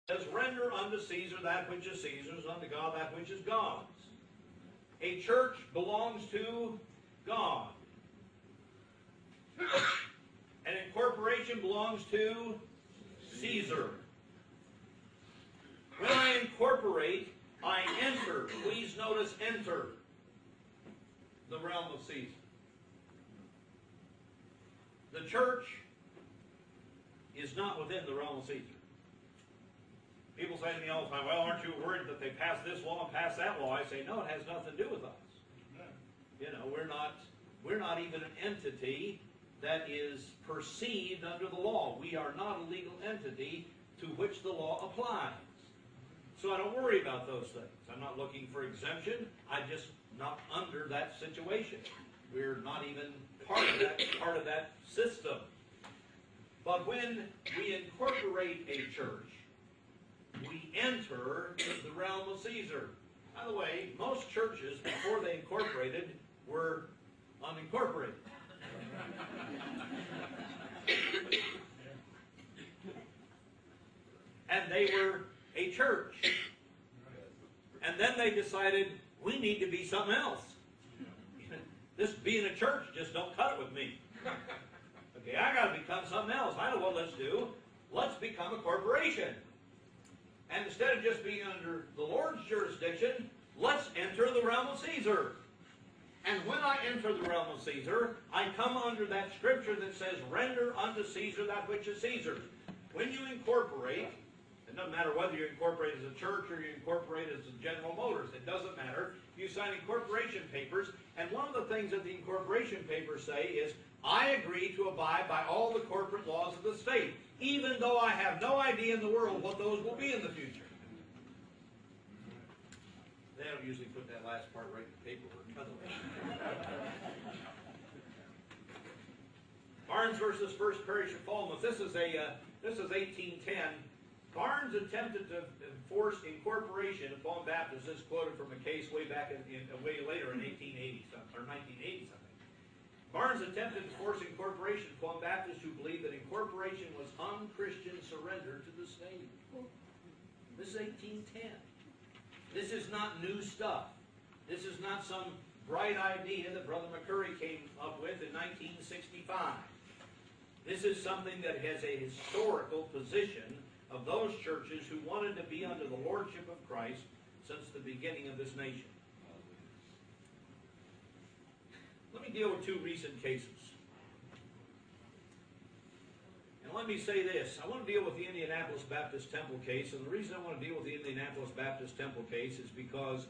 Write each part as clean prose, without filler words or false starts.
says, render unto Caesar that which is Caesar's, unto God that which is God's. A church belongs to God. An incorporation belongs to Caesar. When I incorporate, I enter. Please notice enter the realm of Caesar. The church is not within the realm of Caesar. People say to me all the time, well, aren't you worried that they passed this law and passed that law? I say, no, it has nothing to do with us. You know, we're not even an entity that is perceived under the law. We are not a legal entity to which the law applies. So I don't worry about those things. I'm not looking for exemption. I'm just not under that situation. We're not even part of that system. But when we incorporate a church, we enter the realm of Caesar. By the way, most churches, before they incorporated, were unincorporated. And they were a church. And then they decided, we need to be something else. This being a church just don't cut it with me. Okay, I got to become something else. I know what let's do. Let's become a corporation. And instead of just being under the Lord's jurisdiction, let's enter the realm of Caesar. And when I enter the realm of Caesar, I come under that scripture that says, render unto Caesar that which is Caesar's. When you incorporate, it doesn't matter whether you incorporate as a church or you incorporate as a General Motors. It doesn't matter. You sign incorporation papers, and one of the things that the incorporation papers say is, I agree to abide by all the corporate laws of the state, even though I have no idea in the world what those will be in the future. They don't usually put that last part right in the paperwork, by the way. Barnes versus First Parish of Falmouth. This is 1810. Barnes attempted to enforce incorporation upon Baptists. This is quoted from a case way back way later in 1880 or 1980 something. Barnes attempted to force incorporation upon Baptists who believed that incorporation was unchristian surrender to the state. This is 1810. This is not new stuff. This is not some bright idea that Brother McCurry came up with in 1965. This is something that has a historical position of those churches who wanted to be under the lordship of Christ since the beginning of this nation. Let me deal with two recent cases. And let me say this. I want to deal with the Indianapolis Baptist Temple case, and the reason I want to deal with the Indianapolis Baptist Temple case is because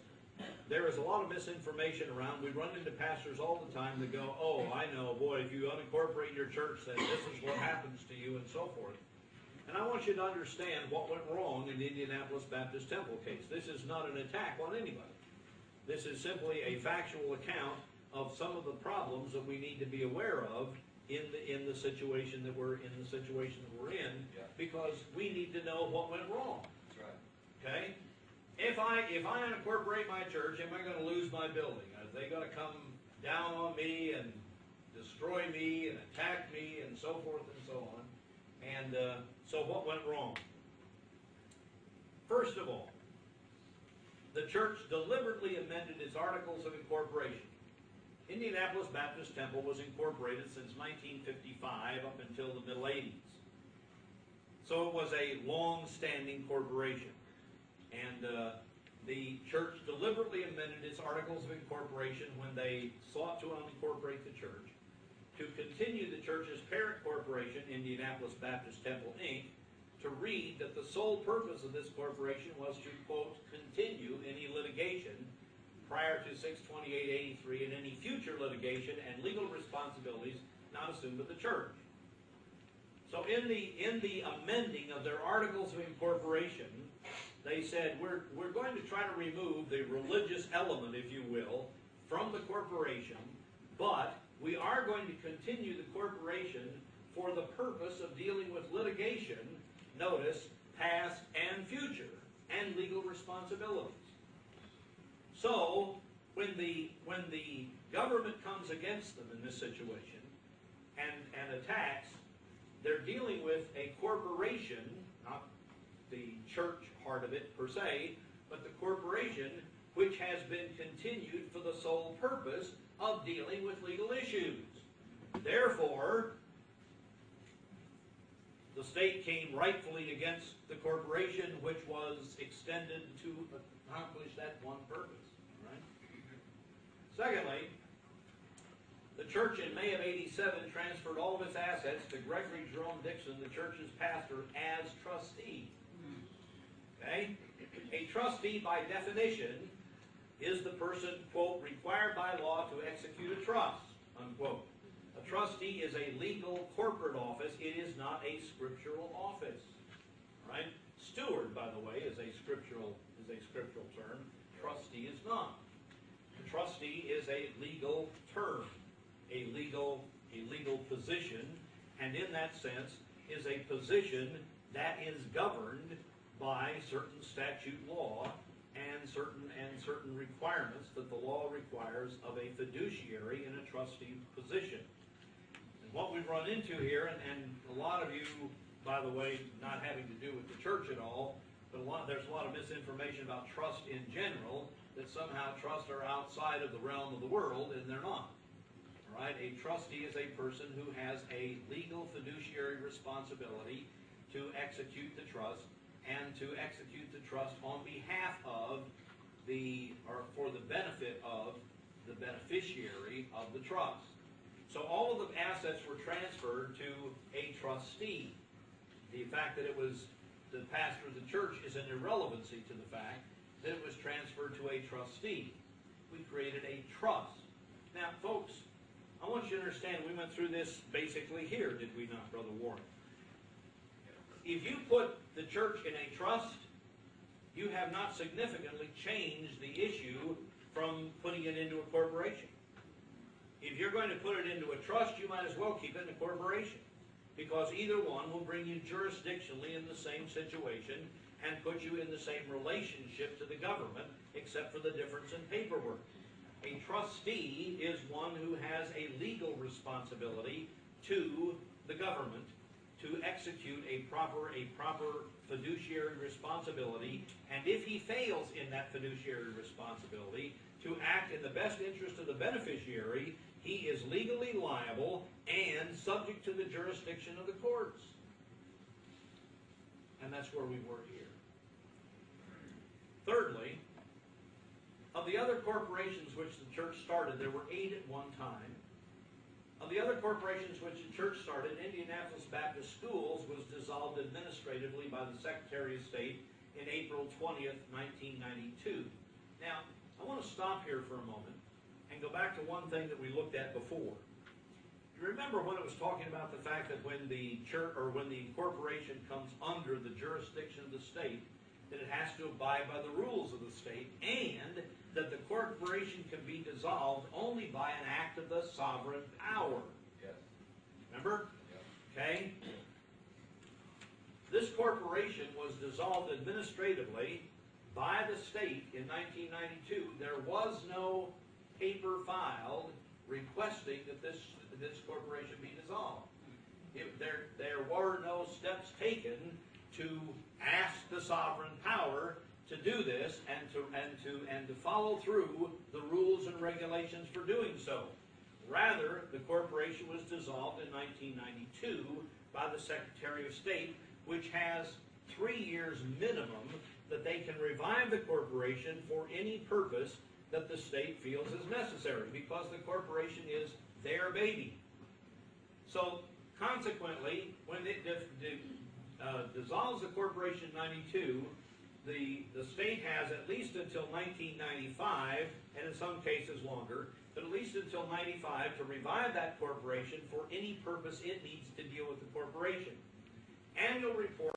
there is a lot of misinformation around. We run into pastors all the time that go, oh, I know, boy, if you unincorporate your church, then this is what happens to you, and so forth. And I want you to understand what went wrong in the Indianapolis Baptist Temple case. This is not an attack on anybody. This is simply a factual account of some of the problems that we need to be aware of in the situation that we're in, because we need to know what went wrong. That's right. Okay? If I unincorporate my church, am I going to lose my building? Are they going to come down on me and destroy me and attack me and so forth and so on? And so what went wrong? First of all, the church deliberately amended its articles of incorporation. Indianapolis Baptist Temple was incorporated since 1955 up until the middle 80s. So it was a long-standing corporation. And the church deliberately amended its articles of incorporation when they sought to unincorporate the church to continue the church's parent corporation, Indianapolis Baptist Temple, Inc., to read that the sole purpose of this corporation was to, quote, continue any litigation prior to 6/28/83 and any future litigation and legal responsibilities not assumed of the church. So in the amending of their articles of incorporation, they said, we're going to try to remove the religious element, if you will, from the corporation, but we are going to continue the corporation for the purpose of dealing with litigation, notice, past and future, and legal responsibilities. So, when the government comes against them in this situation and attacks, they're dealing with a corporation, not the church part of it per se, but the corporation which has been continued for the sole purpose of dealing with legal issues. Therefore, the state came rightfully against the corporation which was extended to accomplish that one purpose. Right? Secondly, the church in May of '87 transferred all of its assets to Gregory Jerome Dixon, the church's pastor, as trustee. Okay? A trustee, by definition, is the person, quote, required by law to execute a trust, unquote. A trustee is a legal corporate office. It is not a scriptural office. Right? Steward, by the way, is a scriptural term. Trustee is not. A trustee is a legal term, a legal position, and in that sense is a position that is governed by certain statute law and certain requirements that the law requires of a fiduciary in a trustee position. And what we've run into here, and a lot of you, by the way, not having to do with the church at all, but there's a lot of misinformation about trust in general, that somehow trusts are outside of the realm of the world, and they're not. All right? A trustee is a person who has a legal fiduciary responsibility to execute the trust, and to execute the trust on behalf of or for the benefit of the beneficiary of the trust. So all of the assets were transferred to a trustee. The fact that it was the pastor of the church is an irrelevancy to the fact that it was transferred to a trustee. We created a trust. Now, folks, I want you to understand, we went through this basically here, did we not, Brother Warren? If you put the church in a trust, you have not significantly changed the issue from putting it into a corporation. If you're going to put it into a trust, you might as well keep it in a corporation, because either one will bring you jurisdictionally in the same situation and put you in the same relationship to the government, except for the difference in paperwork. A trustee is one who has a legal responsibility to the government to execute a proper fiduciary responsibility, and if he fails in that fiduciary responsibility to act in the best interest of the beneficiary, he is legally liable and subject to the jurisdiction of the courts. And that's where we were here. Thirdly, of the other corporations which the church started, there were 8 at one time. Of the other corporations which the church started, Indianapolis Baptist Schools was dissolved administratively by the Secretary of State in April 20th, 1992. Now, I want to stop here for a moment and go back to one thing that we looked at before. You remember when it was talking about the fact that when the church or when the corporation comes under the jurisdiction of the state, that it has to abide by the rules of the state, and that the corporation can be dissolved only by an act of the sovereign power. Yes. Remember? Yes. Okay? This corporation was dissolved administratively by the state in 1992. There was no paper filed requesting that this corporation be dissolved. There were no steps taken to ask the sovereign power to do this and to follow through the rules and regulations for doing so. Rather, the corporation was dissolved in 1992 by the Secretary of State, which has 3 years minimum that they can revive the corporation for any purpose that the state feels is necessary, because the corporation is their baby. So, consequently, when it dissolves the corporation in 92, the state has at least until 1995, and in some cases longer, but at least until 95 to revive that corporation for any purpose it needs to deal with the corporation. Annual report